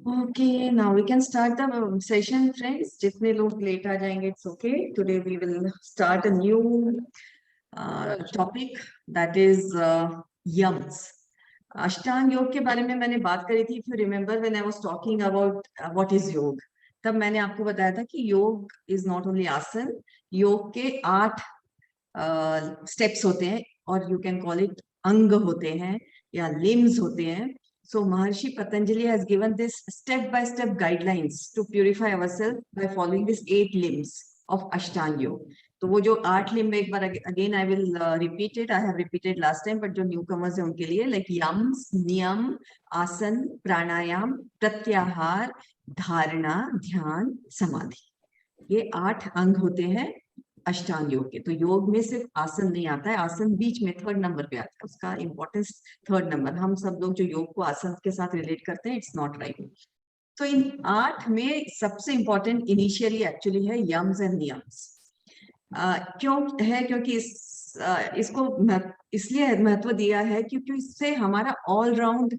Okay, now we can start the session, friends. जितने लोग late आ जाएंगे, it's okay. Today we will start a new topic that is yams. अष्टांग योग के बारे में मैंने बात करी थी. If you remember when I was talking about what is योग, तब मैंने आपको बताया था कि योग is not only आसन. योग के 8 स्टेप्स होते हैं और you can call it अंग होते हैं या limbs होते हैं. So Maharshi Patanjali has given this step-by-step guidelines to purify ourselves by following these 8 limbs of Ashtanga Yoga. तो वो जो 8 लिम्ब एक बार again I will repeat it. I have repeated last time, but जो newcomers है उनके लिए like Young's, नियम, आसन, प्राणायाम, प्रत्याहार, धारणा, ध्यान, समाधि. ये 8 अंग होते हैं अष्टांग योग के. तो योग में सिर्फ आसन नहीं आता है, आसन बीच में 3rd नंबर पे आता है, उसका इंपॉर्टेंस 3rd नंबर. हम सब लोग जो योग को आसन के साथ रिलेट करते हैं, इट्स नॉट राइट. तो इन 8 में सबसे इंपॉर्टेंट इनिशियली एक्चुअली है यम्स एंड नियम्स. क्यों है? क्योंकि इसको इसलिए महत्व दिया है क्योंकि इससे हमारा ऑलराउंड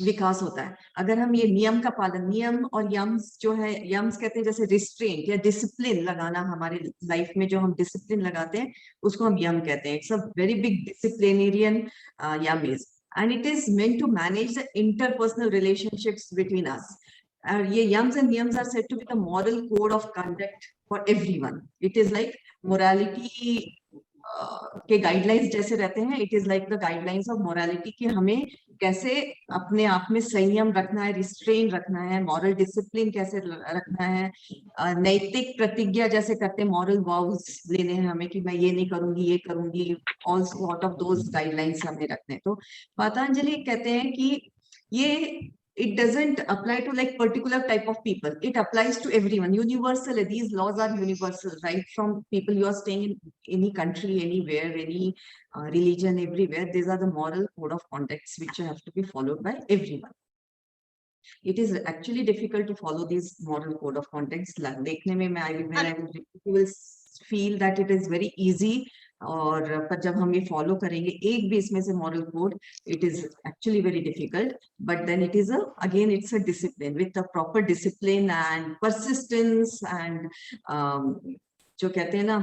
विकास होता है. अगर हम ये नियम का पालन, नियम और यम्स जो है, यम्स कहते हैं जैसे रिस्ट्रेंट या डिसिप्लिन लगाना, हमारे लाइफ में जो हम डिसिप्लिन लगाते हैं उसको हम यम कहते हैं. It's a very big disciplinarian yama is, and it is meant to manage the interpersonal relationships between us. ये yamas and niyamas are said to be the moral code of conduct for everyone. It is like morality के guidelines जैसे रहते हैं. It is like the guidelines of morality कि हमें कैसे अपने आप में संयम रखना है, रिस्ट्रेन रखना है, मॉरल डिसिप्लिन कैसे रखना है, नैतिक प्रतिज्ञा जैसे करते हैं, मॉरल वॉव्स लेने हैं हमें कि मैं ये नहीं करूंगी, ये करूंगी. All sort of those guidelines हमें रखने हैं. तो पतंजलि कहते हैं कि ये it doesn't apply to like particular type of people. It applies to everyone. Universal. These laws are universal, right? From people you are staying in any country, anywhere, any religion, everywhere. These are the moral code of conducts which have to be followed by everyone. It is actually difficult to follow these moral code of conducts. देखने में you will feel that it is very easy. और पर जब हम ये follow करेंगे एक भी इसमें से moral code, it is actually very difficult. But then it is again it's a discipline with a proper discipline and persistence and जो कहते हैं ना,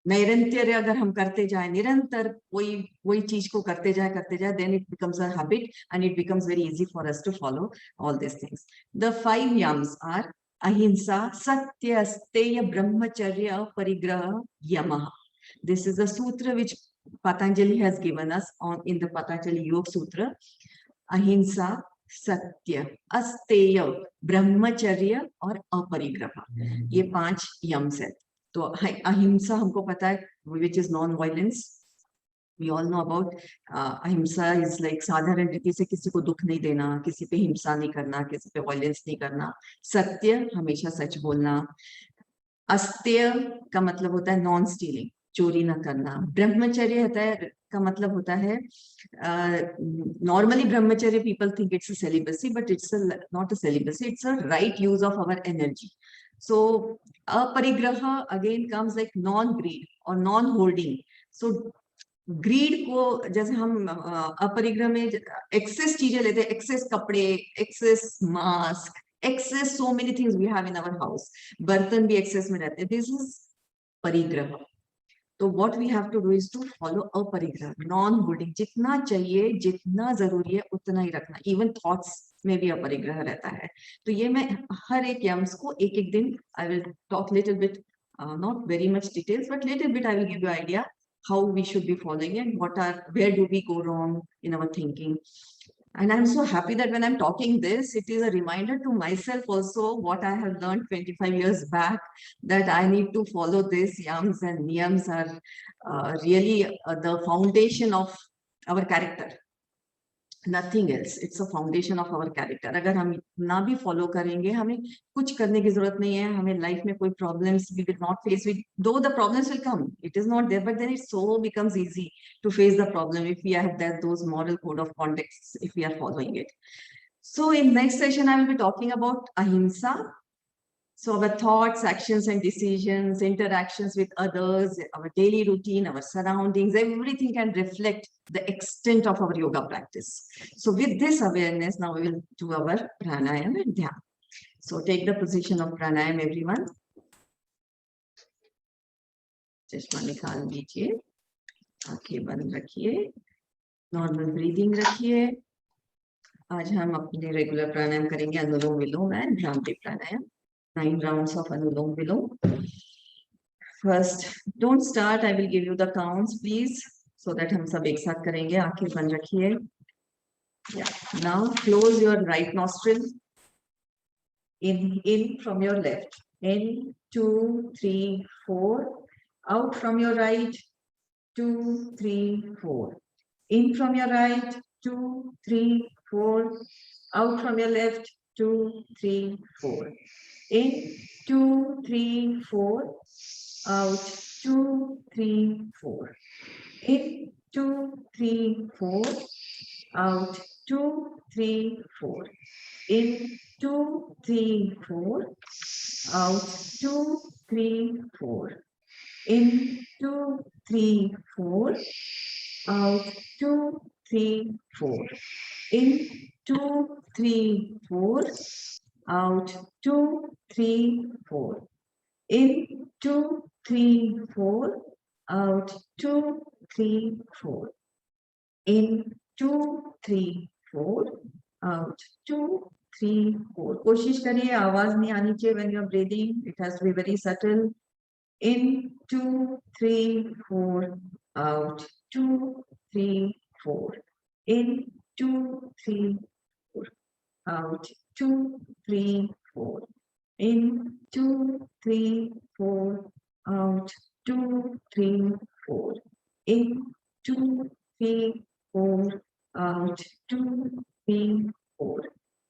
निरंतर अगर हम करते जाए, निरंतर वही चीज को करते जाए, then it becomes a habit and it becomes very easy for us to follow all these things. The 5 yams are ahimsa, satya, asteya, brahmacharya, parigraha, yamaha. This is a sutra which Patanjali has given us in the Patanjali Yoga Sutra. Ahimsa, सत्य, अस्तेय, ब्रह्मचर्य और अपरिग्रह. ये 5 Young's है. तो अहिंसा हमको पता है, which is non violence. We all know about अहिंसा is like साधारण रीति से किसी को दुख नहीं देना, किसी पे हिंसा नहीं करना, किसी पे वायलेंस नहीं करना. सत्य, हमेशा सच बोलना. अस्तेय का मतलब होता है नॉन स्टीलिंग, चोरी ना करना. ब्रह्मचर्य होता है का मतलब होता है, normally brahmacharya people think it's a celibacy, but it's not a celibacy, it's a right use of our energy. So aparigraha again comes like non greed और नॉन होल्डिंग. सो ग्रीड को जैसे हम अपरिग्रह में एक्सेस चीजें लेते हैं, एक्सेस कपड़े, excess mask, excess so many things we have in our house, बर्तन भी एक्सेस में रहते हैं. दिस इज परिग्रह. तो what we have to do is to follow aparigraha, non holding. जितना चाहिए, जितना जरूरी है उतना ही रखना. इवन थॉट्स में भी अपरिग्रह रहता है. तो ये मैं हर एक यम्स को एक एक दिन I will talk little bit, not very much details, but little bit I will give you idea how we should be following and where do we go wrong in our thinking. And I'm so happy that when I'm talking this, it is a reminder to myself also what I have learned 25 years back, that I need to follow this. Yams and niyams are really the foundation of our character. Nothing else. It's a foundation of our character. अगर हम ना भी follow करेंगे, हमें कुछ करने की जरूरत नहीं है. हमें life में कोई problems we will not face. Though the problems will come, it is not there, but then it so becomes easy to face the problem if we have those moral code of conduct, if we are following it. So in next session I will be talking about ahimsa, So our thoughts, actions, and decisions, interactions with others, our daily routine, our surroundings, everything can reflect the extent of our yoga practice. So with this awareness, now we will do our pranayama and dhyana. So take the position of pranayama, everyone. चश्मा निकाल लीजिए, आंखें बंद रखिए, normal breathing रखिए. आज हम अपने रेगुलर प्राणायाम करेंगे, anulom vilom and bhramari pranayama. 9 rounds of Anulom Vilom. First, don't start. I will give you the counts, please, so that हम सब एक साथ करेंगे. आंखें बंद रखिए. Yeah. Now close your right nostril. In from your left. In 2, 3, 4. Out from your right. 2, 3, 4. In from your right. 2, 3, 4. Out from your left. 2, 3, 4. In 2, 3, 4. Out 2, 3, 4. In 2, 3, 4. Out 2, 3, 4. In 2, 3, 4. Out 2, 3, 4. In 2, 3, 4. Out 2, 3, 4. In 2, 3, 4. Out 2, 3, 4. In 2, 3, 4. Out 2, 3, 4. In 2, 3, 4. Out 2, 3, 4. कोशिश करिए आवाज नहीं आनी चाहिए when you are breathing. It has to be very subtle. In 2, 3, 4. Out 2, 3, 4. In 2, 3, 4. Out 2, 3, 4. In 2, 3, 4. Out 2, 3, 4. In 2, 3, 4. Out 2, 3, 4.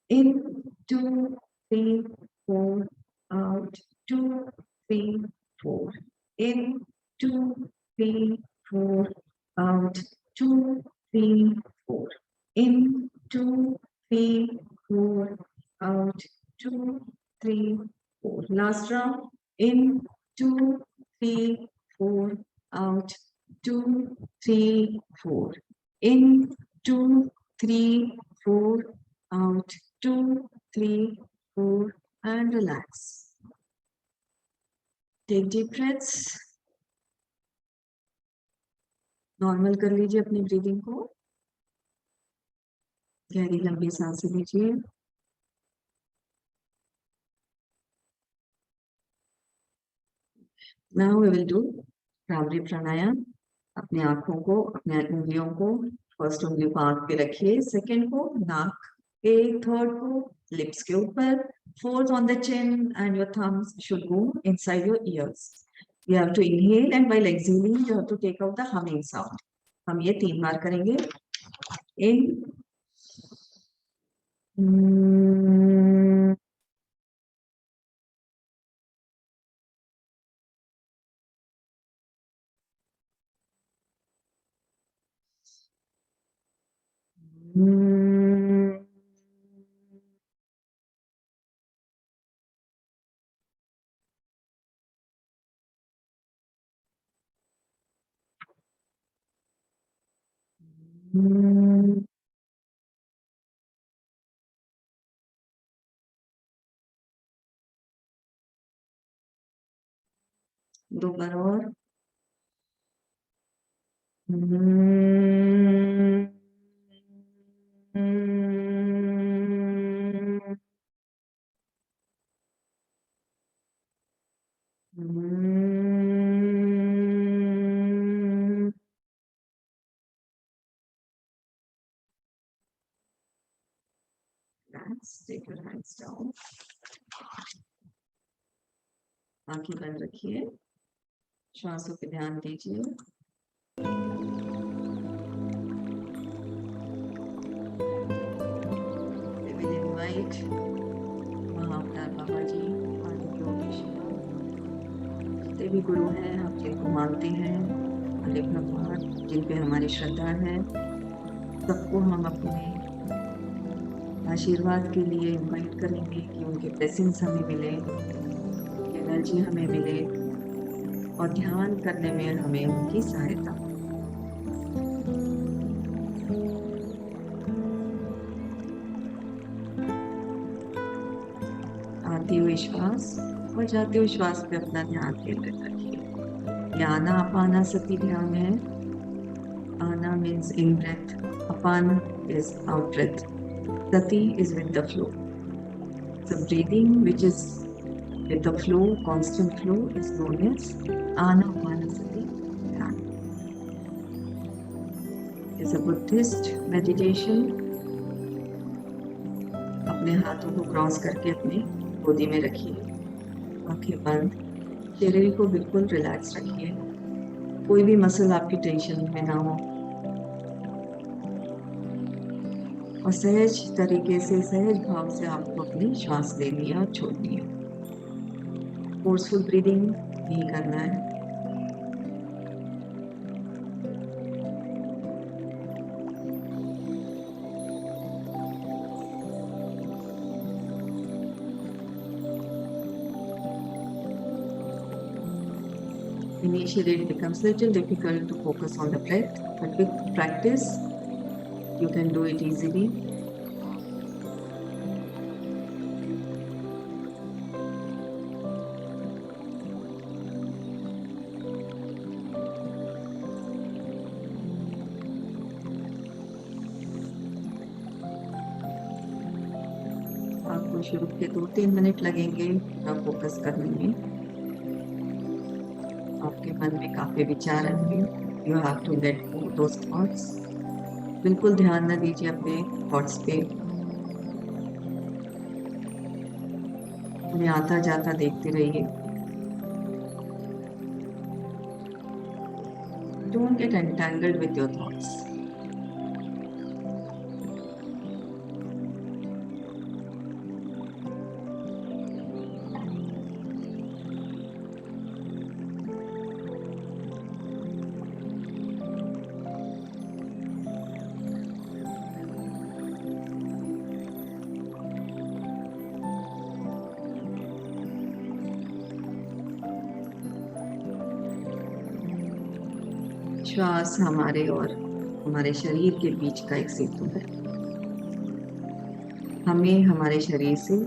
In 2, 3, 4. Out 2, 3, 4. In 2, 3, 4. Out 2, 3, 4. In 2, 3, 4. Out 2, 3, 4. Last round. In 2, 3, 4. Out 2, 3, 4. In 2, 3, 4. Out 2, 3, 4. And relax. Take deep breaths. Normal कर लीजिए अपनी breathing को. गहरी लंबी सांसें लीजिए. Now we will do bhramari प्राणायाम. अपने आंखों को, अपने उंगलियों को, फर्स्ट उंगली को आंख पे रखिए, सेकंड को नाक पे, थर्ड को लिप्स के ऊपर, fourth on the chin, and your thumbs should go inside your ears. You have to inhale and while exhaling you have to take out the humming sound. हम ये 3 बार करेंगे. In दो बार और. Take your hands down. आंखें बंद रखिए. श्वासों पे ध्यान दीजिए. We will invite महाअवतार बाबा जी, जितने भी गुरु हैं, आप जिनको मानते हैं, अरे भगवान जिन पे हमारी श्रद्धा है, सबको हम अपने आशीर्वाद के लिए इनवाइट करेंगे कि उनके ब्लेसिंग्स हमें मिले. एनर्जी हमें मिले और ध्यान करने में हमें उनकी सहायता। आते हुए श्वास और जाते हुए श्वास पे अपना ध्यान केंद्रित रखिए। ये आना अपाना सती ध्यान है। Ana means in breath, apana is out breath, sati is with the flow. So breathing which is with the flow, constant flow, is known as anapanasati dhyana. Is a Buddhist meditation. अपने हाथों को क्रॉस करके अपनी गोदी में रखिए, आंखें बंद, शरीर को बिल्कुल रिलैक्स रखिए, कोई भी मसल आपकी टेंशन में ना हो, और सहज तरीके से, सहज भाव से आपको अपनी श्वास लेनी है और छोड़नी है। फोर्सफुल ब्रीदिंग नहीं करना है। Initially, it becomes little difficult to focus on the breath, but with practice, you can do it easily. आपको शुरू के 2-3 मिनट लगेंगे पूरा फोकस करने में। आपके मन में काफी विचार आएंगे। You have to let go those thoughts. बिल्कुल ध्यान न दीजिए अपने थॉट्स पे, उन्हें आता जाता देखते रहिए। Don't get entangled with your thoughts. श्वास हमारे और हमारे शरीर के बीच का एक सेतु है, हमें हमारे शरीर से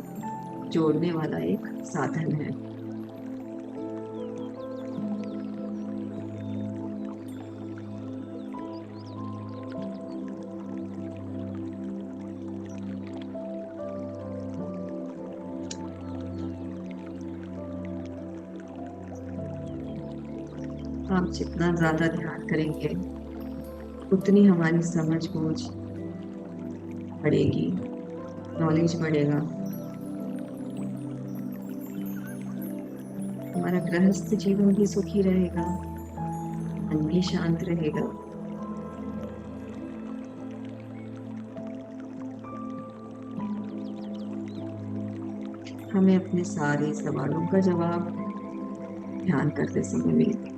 जोड़ने वाला एक साधन है। आप जितना ज्यादा ध्यान करेंगे उतनी हमारी समझ बूझ बढ़ेगी, नॉलेज बढ़ेगा, हमारा गृहस्थ जीवन भी सुखी रहेगा, मन भी शांत रहेगा। हमें अपने सारे सवालों का जवाब ध्यान करते समय मिलेगा।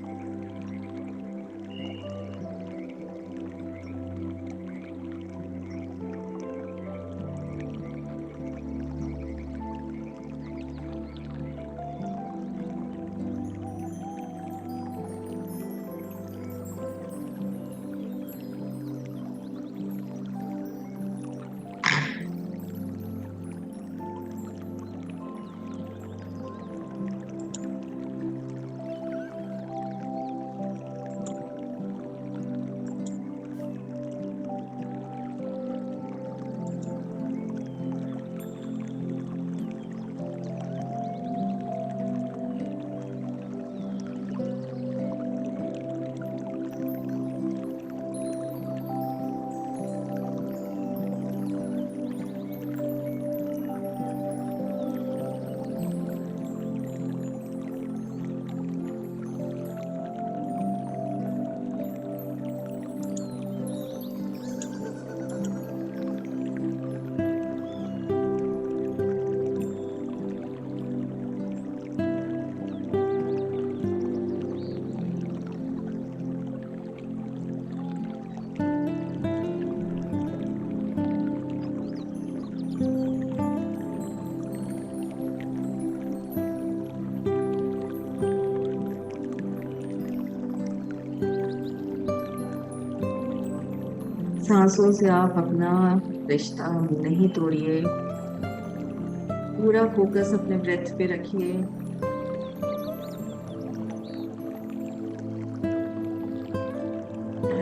सांसों से आप अपना रिश्ता नहीं तोड़िए, पूरा फोकस अपने ब्रेथ पे रखिए।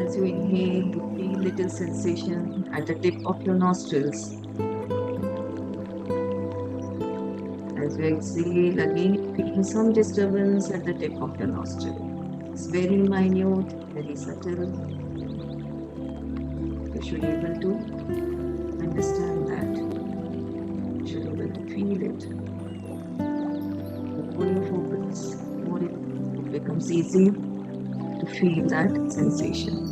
As you inhale, you feel little sensation at the tip of your nostrils. As you exhale, again feel some disturbance at the tip of your nostril. It's very minute, very subtle. You should be able to understand that. You should be able to feel it. The more you focus, the more it becomes easy to feel that sensation.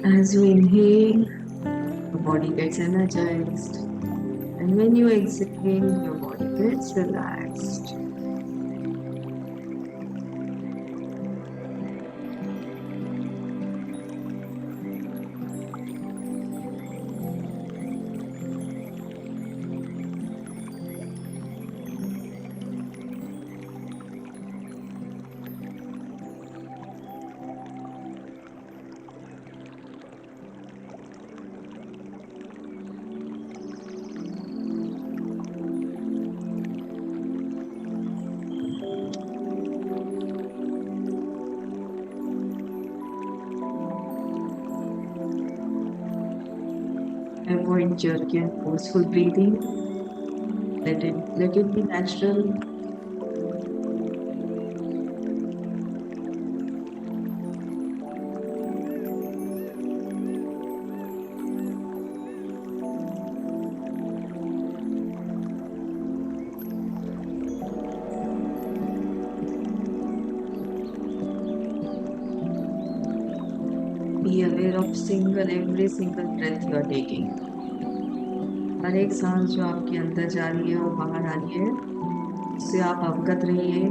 As you inhale, your body gets energized. And when you exhale, your body gets relaxed. Avoid jerky and forceful breathing. Let it be natural. Be aware of every single breath you are taking. हर एक सांस जो आपके अंदर जा रही है और बाहर आ रही है, उससे आप अवगत रहिए।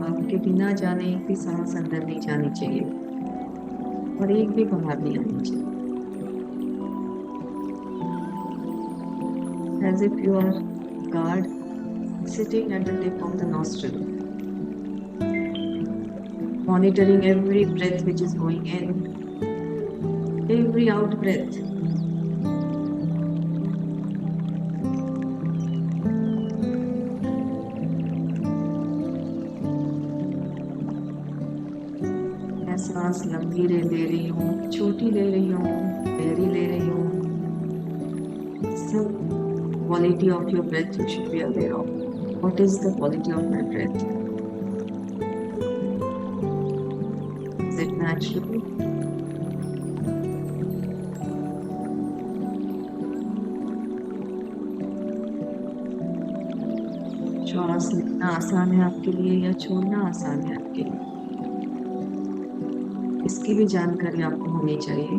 आपके बिना जाने एक भी सांस अंदर नहीं जानी चाहिए और एक भी बाहर नहीं आनी चाहिए। As if you are guard sitting at the tip of the nostril, monitoring every breath which is going in, every out breath. मैं सांस लंबी ले रही हूँ, छोटी ले रही हूँ, गहरी ले रही हूँ। सब quality of your breath you should be aware of. What is the quality of my breath? Is it natural? श्वास लेना आसान है आपके लिए या छोड़ना आसान है आपके लिए, इसकी भी जानकारी आपको होनी चाहिए।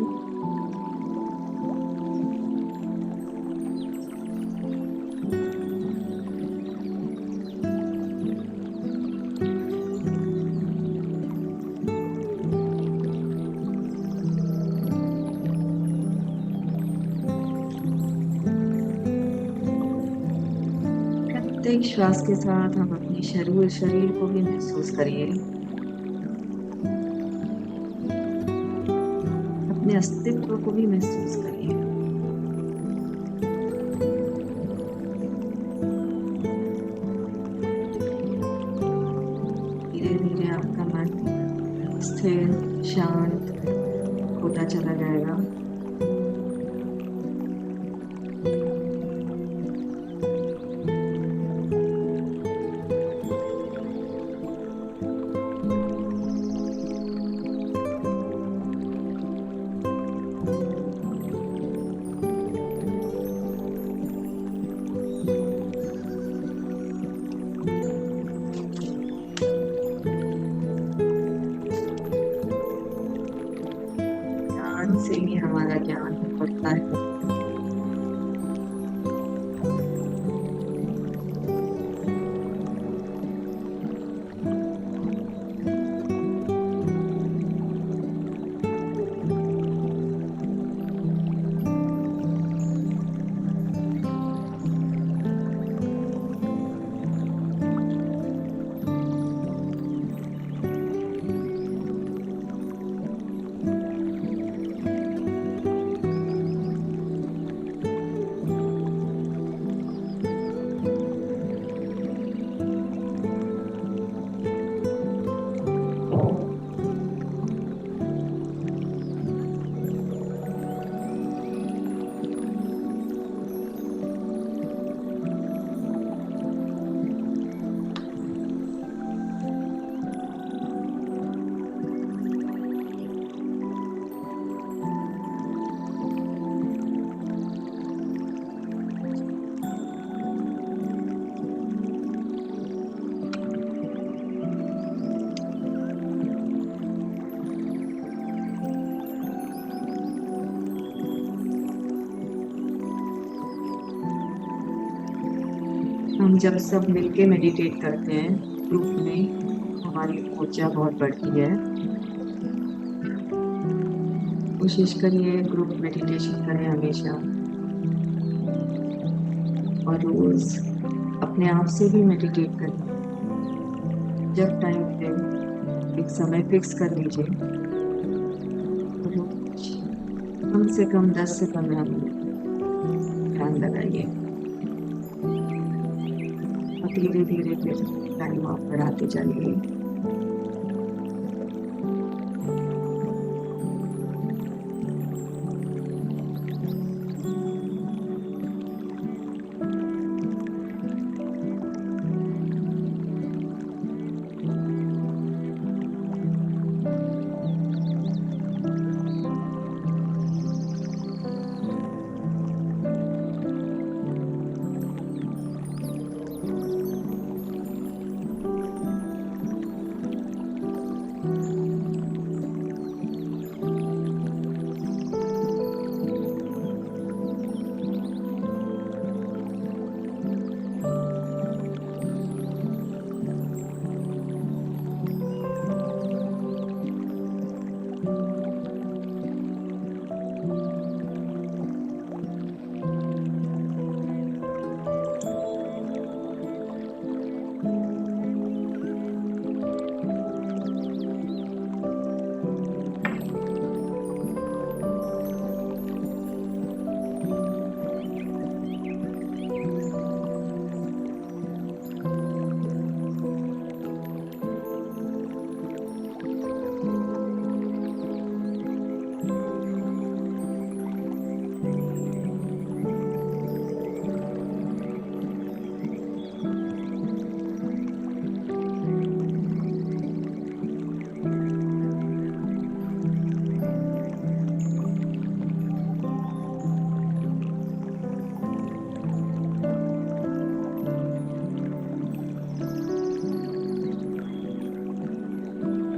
एक श्वास के साथ हम अपने शरीर को भी महसूस करिए, अपने अस्तित्व को भी महसूस करिए। धीरे धीरे आपका मन स्थिर, शांत होता चला जाएगा। ध्यान से ही हमारा ज्ञान बढ़ता है। हम जब सब मिलके मेडिटेट करते हैं ग्रुप में, हमारी ऊर्जा बहुत बढ़ती है। कोशिश करिए ग्रुप मेडिटेशन करें हमेशा, और रोज अपने आप से भी मेडिटेट करें। जब टाइम पे एक समय फिक्स कर लीजिए, रोज कम से कम 10 से 15 मिनट ध्यान लगाइए, और धीरे धीरे फिर टाइम आप बढ़ाते जाइए।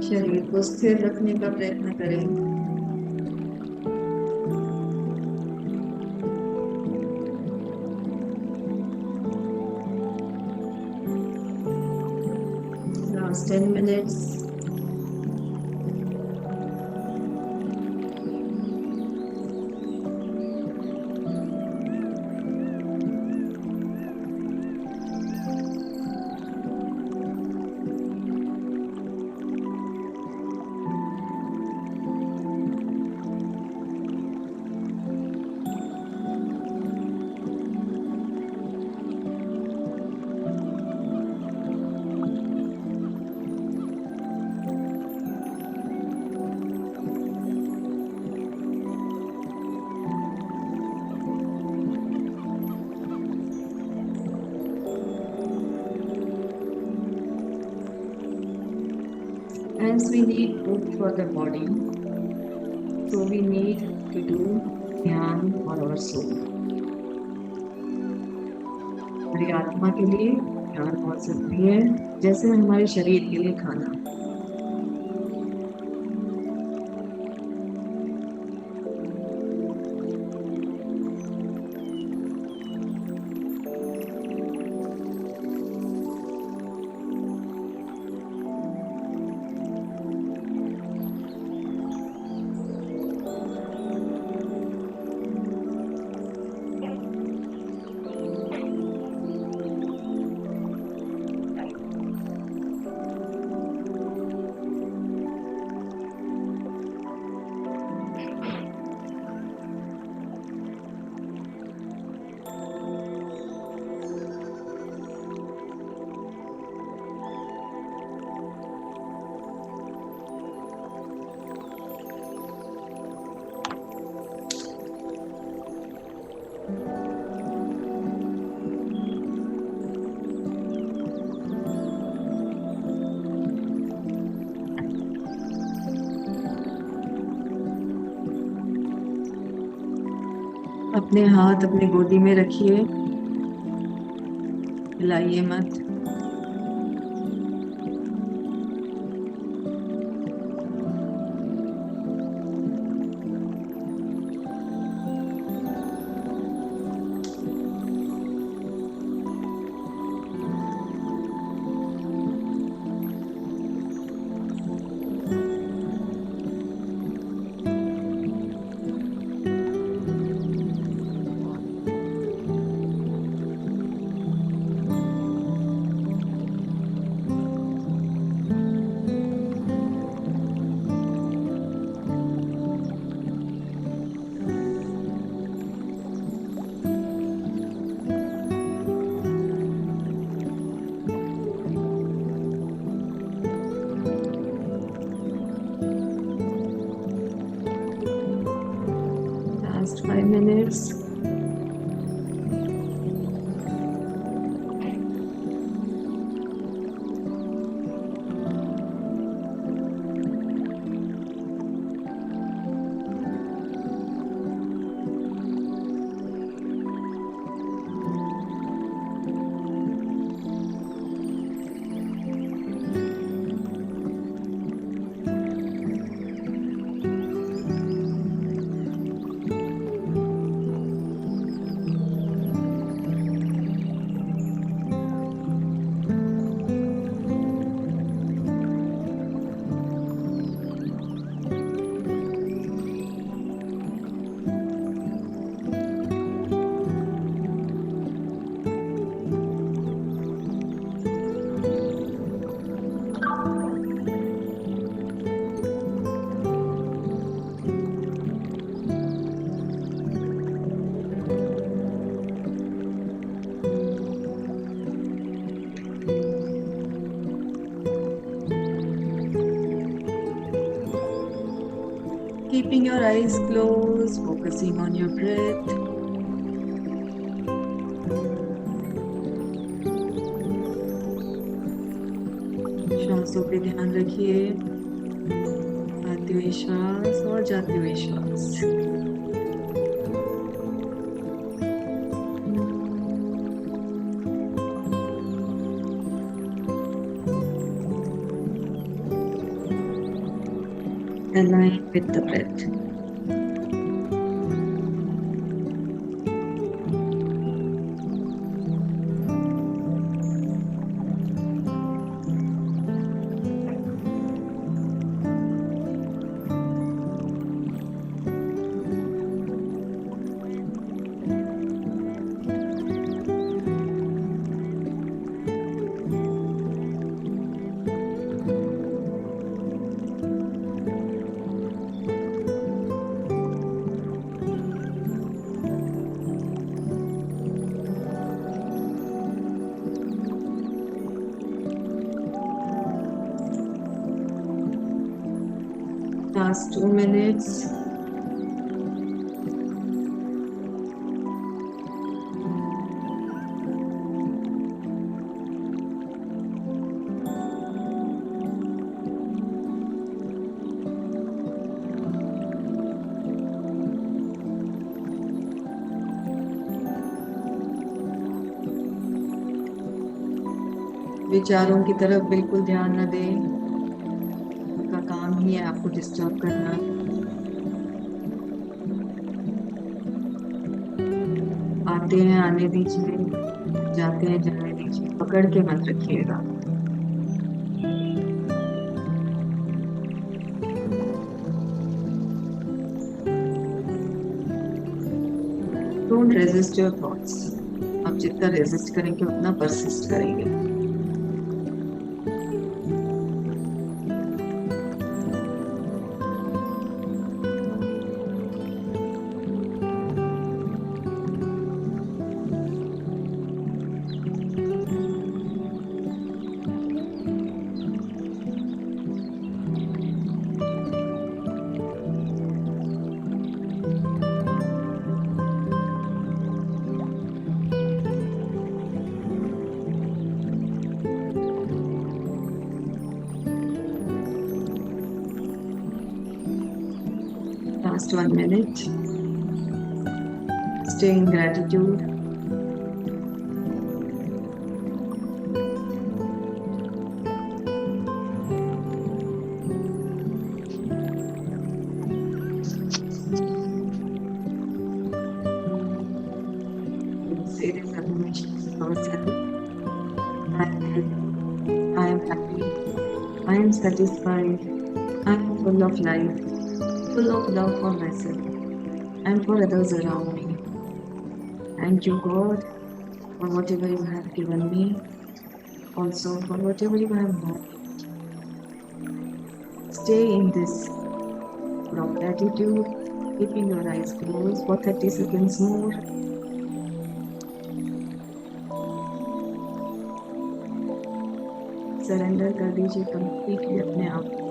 शरीर को स्थिर रखने का प्रयत्न करें। Last 10 minutes. Hence, we need food for the body. So we need to do ध्यान on our soul. हमारी आत्मा के लिए ध्यान बहुत जरूरी है, जैसे हमारे शरीर के लिए खाना. अपने हाथ अपने गोदी में रखिए, हिलाइए मत. Last 5 minutes. Keeping your eyes closed, focusing on your breath. श्वासों पे ध्यान रखिए, आते हुए श्वास और जाते हुए श्वास. Align with the breath. Last 2 minutes. विचारों की तरफ बिल्कुल ध्यान न दें, उनका काम ही है आपको डिस्टर्ब करना। आते हैं आने दीजिए, जाते हैं जाने दीजिए, पकड़ के मत रखिएगा। Don't resist your thoughts. आप जितना रेजिस्ट करेंगे उतना परसिस्ट करेंगे। Last 1 minute. Stay in gratitude. Say this affirmation to yourself. I am healthy. I am happy. I am satisfied. I am full of life, full of love for myself and for others around me. Thank you, God, for whatever you have given me, also for whatever you have not. Stay in this raw gratitude, keeping your eyes closed for 30 seconds more. Surrender कर दीजिए completely अपने आप को।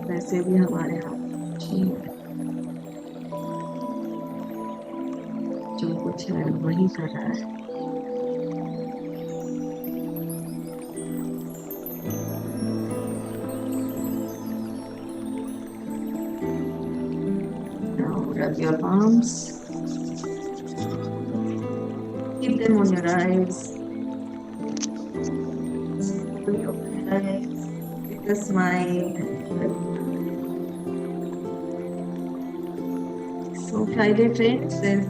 वैसे भी हमारे हाथ ठीक, जो कुछ है वही कर रहा है। Now rub your palms, keep them on your eyes. Open your eyes with a smile. So Friday, friends, there's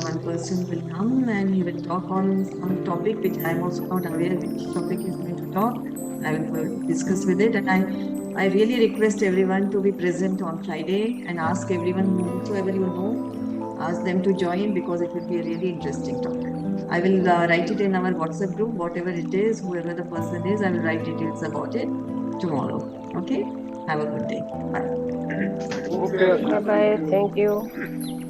one person will come and he will talk on some topic which I'm also not aware which topic he's going to talk. I will go discuss with it, and I really request everyone to be present on Friday and ask everyone whosoever you know, ask them to join because it will be a really interesting topic. I will write it in our WhatsApp group, whatever it is, whoever the person is, I will write details about it tomorrow. Okay? Have a good day. Bye. Okay, bye bye. Thank you.